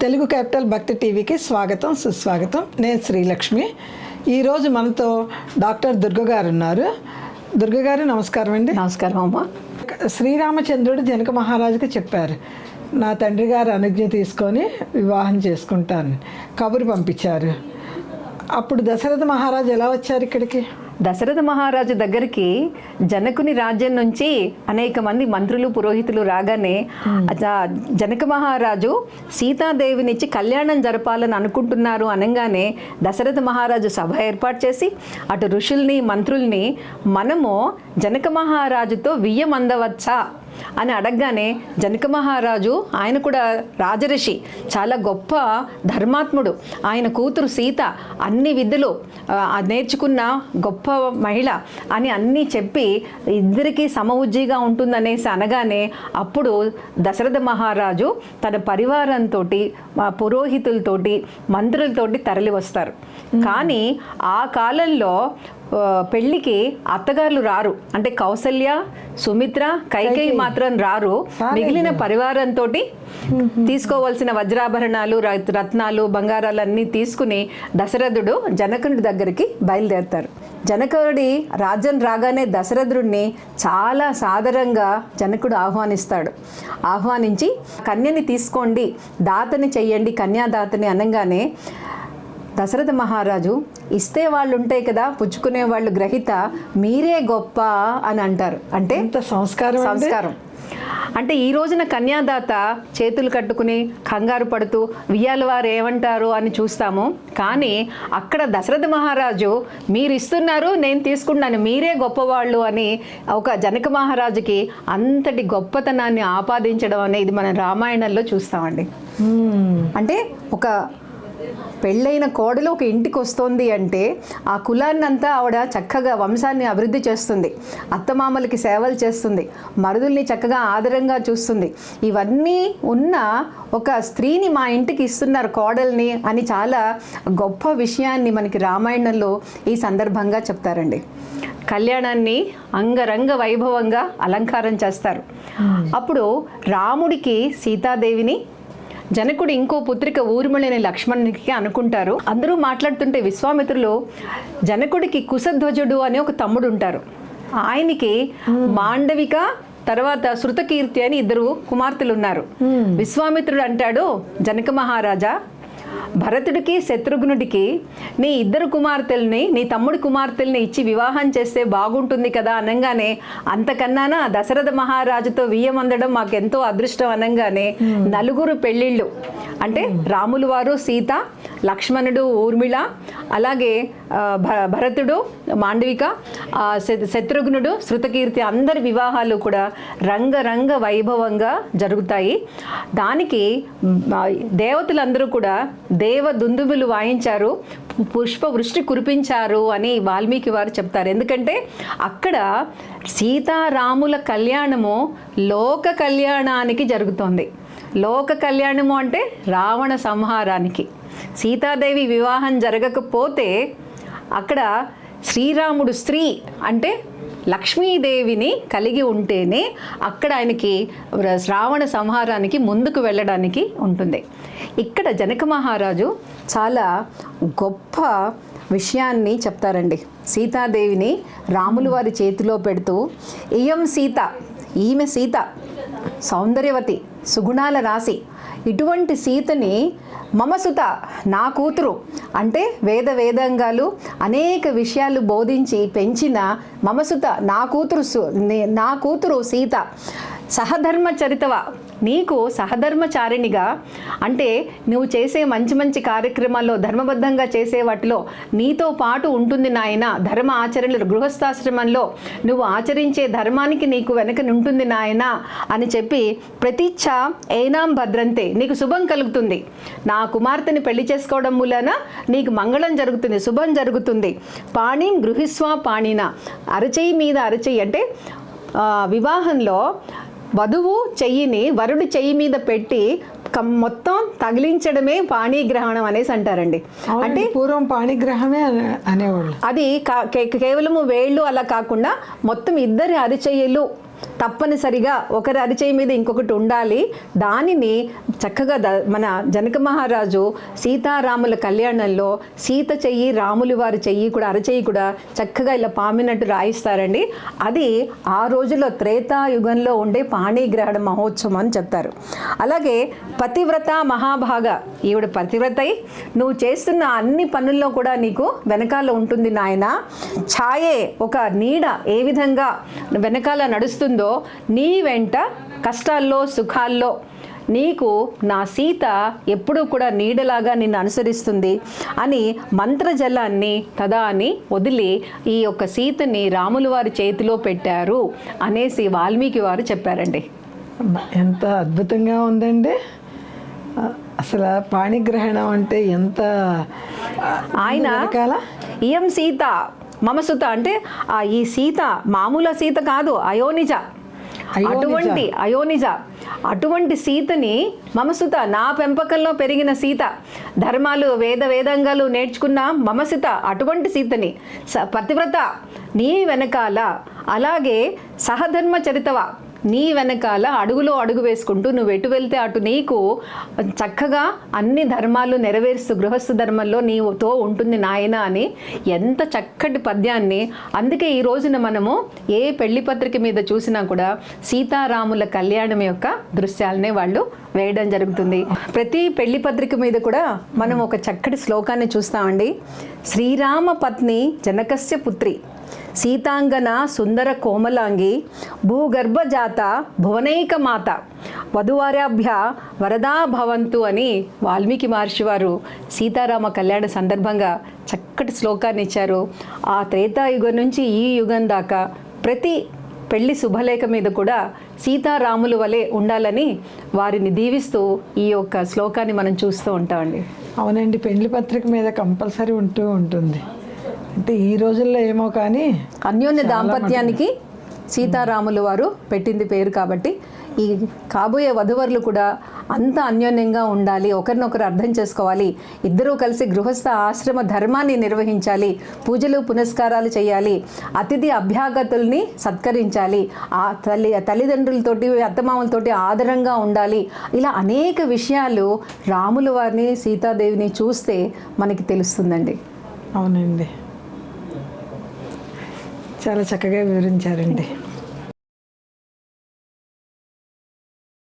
Telugu capital భక్తి టీవీకి స్వాగతం సుస్వాగతం. నేను శ్రీలక్ష్మి. ఈరోజు మనతో డాక్టర్ దుర్గ గారు ఉన్నారు. దుర్గ గారు నమస్కారం అండి. నమస్కారం అమ్మ. శ్రీరామచంద్రుడు జనక మహారాజుకి చెప్పారు, నా తండ్రి గారు అనుజ్ఞ తీసుకొని వివాహం చేసుకుంటాను, కబురు పంపించారు. అప్పుడు దశరథ మహారాజు ఎలా వచ్చారు ఇక్కడికి? దశరథ మహారాజు దగ్గరికి జనకుని రాజ్యం నుంచి అనేక మంది మంత్రులు పురోహితులు రాగానే జనక మహారాజు సీతాదేవినిచ్చి కళ్యాణం జరపాలని అనుకుంటున్నారు అనగానే దశరథ మహారాజు సభ ఏర్పాటు చేసి అటు ఋషుల్ని మంత్రుల్ని మనము జనక మహారాజుతో వియ్యం అందవచ్చా అని అడగగానే జనక మహారాజు, ఆయన కూడా రాజర్షి, చాలా గొప్ప ధర్మాత్ముడు, ఆయన కూతురు సీత అన్ని విద్యలు నేర్చుకున్న గొప్ప మహిళ అని అన్నీ చెప్పి ఇద్దరికీ సమఉజ్జీగా ఉంటుందనేసి అనగానే అప్పుడు దశరథ మహారాజు తన పరివారంతో పురోహితులతోటి మంత్రులతోటి తరలి వస్తారు. కానీ ఆ కాలంలో పెళ్ళికి అత్తగారులు రారు, అంటే కౌసల్య, సుమిత్ర, కైకేయి మాత్రం రారు. మిగిలిన పరివారంతో తీసుకోవాల్సిన వజ్రాభరణాలు, రత్నాలు, బంగారాలు అన్నీ తీసుకుని దశరథుడు జనకుడి దగ్గరికి బయలుదేరుతారు. జనకుడి రాజ్యం రాగానే దశరథుడిని చాలా సాదరంగా జనకుడు ఆహ్వానించి కన్యని తీసుకోండి, దాతని చెయ్యండి, కన్యాదాతని అనగానే దశరథ మహారాజు, ఇస్తే వాళ్ళు ఉంటాయి కదా పుచ్చుకునే వాళ్ళు గ్రహీత, మీరే గొప్ప అని అంటారు. అంటే సంస్కారం. అంటే ఈ రోజున కన్యాదాత చేతులు కట్టుకుని కంగారు పడుతూ వియ్యాల వారు ఏమంటారు అని చూస్తాము. కానీ అక్కడ దశరథ మహారాజు, మీరు ఇస్తున్నారు, నేను తీసుకున్నాను, మీరే గొప్పవాళ్ళు అని ఒక జనక మహారాజుకి అంతటి గొప్పతనాన్ని ఆపాదించడం అనేది మనం రామాయణంలో చూస్తామండి. అంటే ఒక పెళ్ళైన కోడలు ఒక ఇంటికి వస్తుంది అంటే ఆ కులాన్నంతా ఆవిడ చక్కగా వంశాన్ని అభివృద్ధి చేస్తుంది, అత్తమామలకి సేవలు చేస్తుంది, మరుదుల్ని చక్కగా ఆదరంగా చూస్తుంది. ఇవన్నీ ఉన్న ఒక స్త్రీని మా ఇంటికి ఇస్తున్నారు కోడల్ని అని చాలా గొప్ప విషయాన్ని మనకి రామాయణంలో ఈ సందర్భంగా చెప్తారండి. కళ్యాణాన్ని అంగరంగ వైభవంగా అలంకారం చేస్తారు. అప్పుడు రాముడికి సీతాదేవిని, జనకుడు ఇంకో పుత్రిక ఊర్మిళని లక్ష్మణునికి అనుకుంటారు. అందరూ మాట్లాడుతుంటే విశ్వామిత్రులు, జనకుడికి కుశధ్వజుడు అనే ఒక తమ్ముడు ఉంటారు, ఆయనకి మాండవిక తర్వాత శృతకీర్తి అని ఇద్దరు కుమార్తెలు ఉన్నారు. విశ్వామిత్రుడు అంటాడు, జనక మహారాజా, భరతుడికి శత్రుఘ్నుడికి నీ ఇద్దరు కుమార్తెల్ని, నీ తమ్ముడి కుమార్తెల్ని ఇచ్చి వివాహం చేస్తే బాగుంటుంది కదా అనగానే, అంతకన్నానా దశరథ మహారాజుతో వియ్యమందడం మాకెంతో అదృష్టం అనగానే నలుగురు పెళ్ళిళ్ళు, అంటే రాములు వారు, సీత, లక్ష్మణుడు, ఊర్మిళ, అలాగే భరతుడు, మాండవిక, శత్రుఘ్నుడు, శృతకీర్తి, అందరి వివాహాలు కూడా రంగరంగ వైభవంగా జరుగుతాయి. దానికి దేవతలందరూ కూడా దేవ దుందుబులు వాయించారు, పుష్ప వృష్టి కురిపించారు అని వాల్మీకి వారు చెప్తారు. ఎందుకంటే అక్కడ సీతారాముల కళ్యాణము లోక కళ్యాణానికి జరుగుతోంది. లోక కళ్యాణము అంటే రావణ సంహారానికి. సీతాదేవి వివాహం జరగకపోతే అక్కడ శ్రీరాముడు స్త్రీ అంటే లక్ష్మీదేవిని కలిగి ఉంటేనే అక్కడ ఆయనకి రావణ సంహారానికి ముందుకు వెళ్ళడానికి ఉంటుంది. ఇక్కడ జనక మహారాజు చాలా గొప్ప విషయాన్ని చెప్తారండి. సీతాదేవిని రాములు వారి చేతిలో పెడుతూ, ఈమె సీత సౌందర్యవతి, సుగుణాల రాశి, ఇటువంటి సీతని మమసుత, నా కూతురు, అంటే వేదంగాలు అనేక విషయాలు బోధించి పెంచిన మమసుత, నా కూతురు సీత, సహధర్మ చరితవ, నీకు సహధర్మచారిణిగా, అంటే నువ్వు చేసే మంచి మంచి కార్యక్రమాల్లో ధర్మబద్ధంగా చేసే వాటిలో నీతో పాటు ఉంటుంది నాయన. ధర్మ ఆచరణలు గృహస్థాశ్రమంలో నువ్వు ఆచరించే ధర్మానికి నీకు వెనక ఉంటుంది నాయన అని చెప్పి, ప్రతిచ్ఛ ఏనాం భద్రంతే, నీకు శుభం కలుగుతుంది, నా కుమార్తెని పెళ్లి చేసుకోవడం మూలన నీకు మంగళం జరుగుతుంది, శుభం జరుగుతుంది. పాణిం గృహిస్వా పాణిన, అరచేయి మీద అరచేయి, అంటే వివాహంలో వధువు చెయ్యిని వరుడి చెయ్యి మీద పెట్టి మొత్తం తగిలించడమే పాణిగ్రహణం అనేసి అంటారండి. అంటే పూర్వం పాణిగ్రహమే అనేవాళ్ళు. అది కేవలము వేళ్ళు అలా కాకుండా మొత్తం ఇద్దరి అరిచెయ్యలు తప్పనిసరిగా ఒకరి అరిచేయి మీద ఇంకొకటి ఉండాలి. దానిని చక్కగా మన జనక మహారాజు సీతారాముల కళ్యాణంలో సీత చెయ్యి రాములు వారి చెయ్యి కూడా అరచెయ్యి కూడా చక్కగా ఇలా పామినట్టు రాయిస్తారండి. అది ఆ రోజుల్లో త్రేతాయుగంలో ఉండే పాణిగ్రహణ మహోత్సవం అని చెప్తారు. అలాగే పతివ్రత మహాభాగ, ఈవిడ పతివ్రతై నువ్వు చేస్తున్న అన్ని పనుల్లో కూడా నీకు వెనకాల ఉంటుంది నాయన. ఛాయే ఒక నీడ ఏ విధంగా వెనకాల నడుస్తుందో నీ వెంట కష్టాల్లో సుఖాల్లో నీకు నా సీత ఎప్పుడూ కూడా నీడలాగా నిన్ను అనుసరిస్తుంది అని మంత్రజలాన్ని తదా అని వదిలి ఈ యొక్క సీతని రాములు వారి చేతిలో పెట్టారు అనేసి వాల్మీకి వారు చెప్పారండి. ఎంత అద్భుతంగా ఉందండి. అసలు పాణిగ్రహణం అంటే ఎంత ఆయన ఇయం సీత మమసుత అంటే ఈ సీత మామూలు సీత కాదు, అయోనిజ. అటువంటి సీతని మమసుత, నా పెంపకంలో పెరిగిన సీత, ధర్మాలు వేదంగాలు నేర్చుకున్న మమసుత, అటువంటి సీతని పతివ్రత నీ వెనకాల, అలాగే సహధర్మ చరితవ నీ వెనకాల అడుగులో అడుగు వేసుకుంటూ నువ్వు ఎటు వెళ్తే అటు నీకు చక్కగా అన్ని ధర్మాలు నెరవేరుస్తూ గృహస్థ ధర్మంలో నీతో ఉంటుంది నాయన అని ఎంత చక్కటి పద్యాన్ని. అందుకే ఈ రోజున మనము ఏ పెళ్లి పత్రిక మీద చూసినా కూడా సీతారాముల కళ్యాణం యొక్క దృశ్యాలనే వాళ్ళు వేయడం జరుగుతుంది. ప్రతి పెళ్లి పత్రిక మీద కూడా మనం ఒక చక్కటి శ్లోకాన్ని చూస్తామండి. శ్రీరామ పత్ని జనకస్య పుత్రి సీతాంగన సుందర కోమలాంగి భూగర్భజాత భువనైక మాత వధువారాభ్య వరదా భవంతు అని వాల్మీకి మహర్షి వారు సీతారామ కళ్యాణ సందర్భంగా చక్కటి శ్లోకాన్ని ఇచ్చారు. ఆ త్రేతాయుగం నుంచి ఈ యుగం దాకా ప్రతి పెళ్లి శుభలేఖ మీద కూడా సీతారాములు వలె ఉండాలని వారిని దీవిస్తూ ఈ యొక్క శ్లోకాన్ని మనం చూస్తూ ఉంటామండి. అవునండి, పెళ్లి పత్రిక మీద కంపల్సరీ ఉంటుంది. అంటే ఈ రోజుల్లో ఏమో కానీ అన్యోన్య దాంపత్యానికి సీతారాములు వారు పెట్టింది పేరు కాబట్టి ఈ కాబోయే వధువరులు కూడా అంత అన్యోన్యంగా ఉండాలి, ఒకరినొకరు అర్థం చేసుకోవాలి, ఇద్దరూ కలిసి గృహస్థ ఆశ్రమ ధర్మాన్ని నిర్వహించాలి, పూజలు పునస్కారాలు చేయాలి, అతిథి అభ్యాగతుల్ని సత్కరించాలి, ఆ తల్లిదండ్రులతోటి అత్తమామలతోటి ఆదరంగా ఉండాలి. ఇలా అనేక విషయాలు రాములు వారిని సీతాదేవిని చూస్తే మనకి తెలుస్తుందండి. అవునండి, చాలా చక్కగా వివరించారండి.